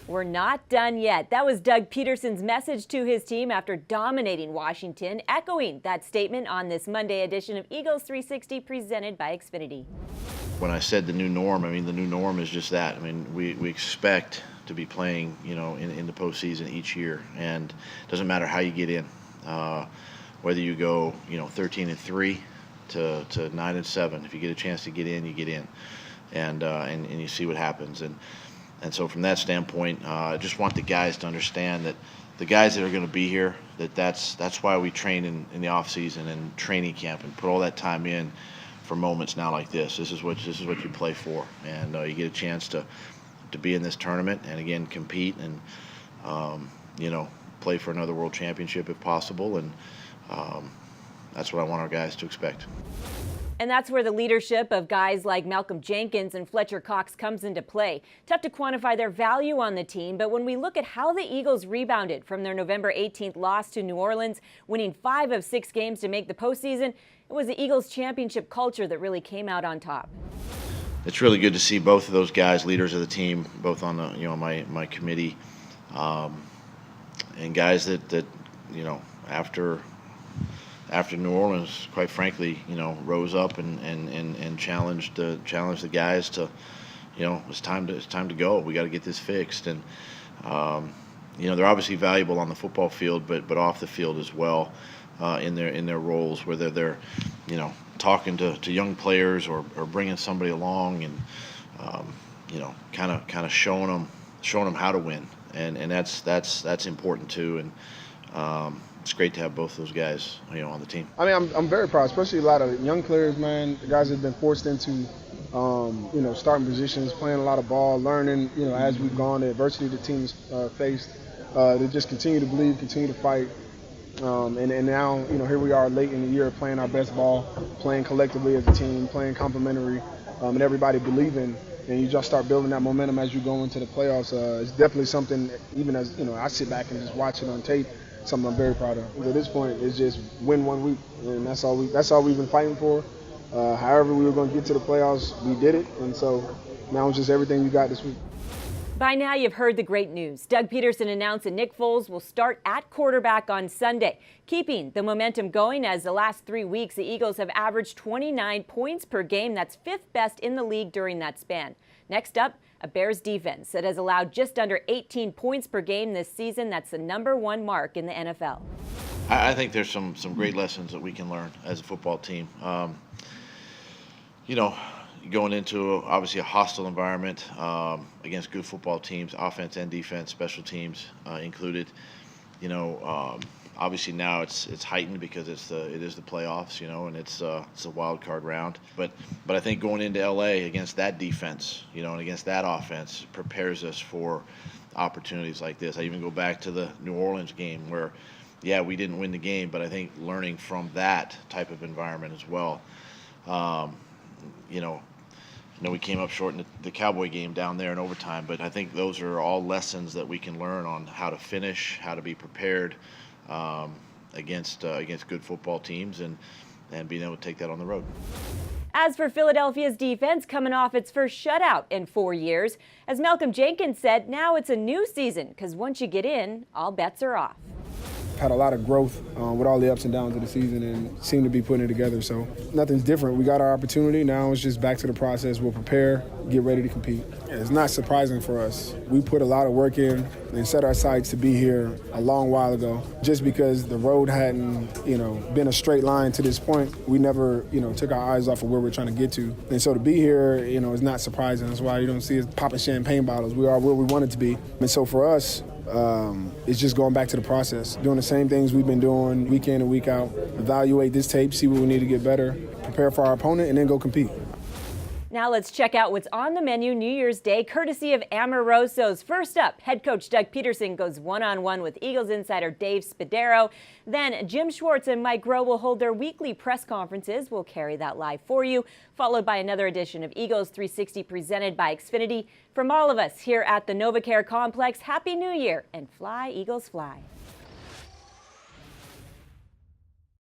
We're not done yet. That was Doug Peterson's message to his team after dominating Washington, echoing that statement on this Monday edition of Eagles 360 presented by Xfinity. When I said the new norm, I mean, the new norm is just that. I mean, we expect to be playing, in the postseason each year, and it doesn't matter how you get in, whether you go, 13-3 to 9-7. If you get a chance to get in, you get in, and you see what happens. And so from that standpoint, I just want the guys to understand that the guys that are going to be here, that's why we train in the off season and training camp and put all that time in for moments now like this. This is what you play for, and you get a chance to be in this tournament and again compete and play for another world championship if possible, and that's what I want our guys to expect. And that's where the leadership of guys like Malcolm Jenkins and Fletcher Cox comes into play. Tough to quantify their value on the team, but when we look at how the Eagles rebounded from their November 18th loss to New Orleans, winning 5 of 6 games to make the postseason, it was the Eagles championship culture that really came out on top. It's really good to see both of those guys, leaders of the team, both on the my committee, and guys that after New Orleans, quite frankly, rose up and challenged the guys to, it's time to go. We got to get this fixed, and they're obviously valuable on the football field, but off the field as well, in their roles, whether they're talking to young players or bringing somebody along and kind of showing them how to win, and that's important too, and it's great to have both those guys, on the team. I mean, I'm very proud, especially a lot of young players, man. The guys that have been forced into, starting positions, playing a lot of ball, learning, as we've gone, the adversity the team's faced. They just continue to believe, continue to fight. And now, here we are late in the year playing our best ball, playing collectively as a team, playing complementary, and everybody believing. And you just start building that momentum as you go into the playoffs. It's definitely something, even as, I sit back and just watch it on tape, something I'm very proud of. At this point, it's just win one week, and that's all we've been fighting for. However we were going to get to the playoffs, we did it, and so now it's just everything you got this week. By now, you've heard the great news. Doug Peterson announced that Nick Foles will start at quarterback on Sunday, keeping the momentum going as the last 3 weeks, the Eagles have averaged 29 points per game. That's 5th best in the league during that span. Next up, a Bears defense that has allowed just under 18 points per game this season. That's the #1 mark in the NFL. I think there's some great lessons that we can learn as a football team. Going into obviously a hostile environment against good football teams, offense and defense, special teams included. Obviously now it's heightened because it is the playoffs, and it's a wild card round. But I think going into LA against that defense, and against that offense prepares us for opportunities like this. I even go back to the New Orleans game where, we didn't win the game, but I think learning from that type of environment as well. We came up short in the Cowboy game down there in overtime, but I think those are all lessons that we can learn on how to finish, how to be prepared against good football teams, and being able to take that on the road. As for Philadelphia's defense, coming off its first shutout in 4 years, as Malcolm Jenkins said, now it's a new season because once you get in, all bets are off. Had a lot of growth with all the ups and downs of the season and seem to be putting it together. So nothing's different. We got our opportunity. Now it's just back to the process. We'll prepare, get ready to compete. It's not surprising for us. We put a lot of work in and set our sights to be here a long while ago. Just because the road hadn't, been a straight line to this point, we never, took our eyes off of where we're trying to get to. And so to be here, is not surprising. That's why you don't see us popping champagne bottles. We are where we wanted to be. And so for us, it's just going back to the process, doing the same things we've been doing week in and week out, evaluate this tape, see what we need to get better, prepare for our opponent, and then go compete. Now let's check out what's on the menu New Year's Day, courtesy of Amoroso's. First up, head coach Doug Peterson goes one-on-one with Eagles insider Dave Spadaro. Then Jim Schwartz and Mike Groh will hold their weekly press conferences. We'll carry that live for you, followed by another edition of Eagles 360 presented by Xfinity. From all of us here at the NovaCare Complex, Happy New Year and fly, Eagles, fly.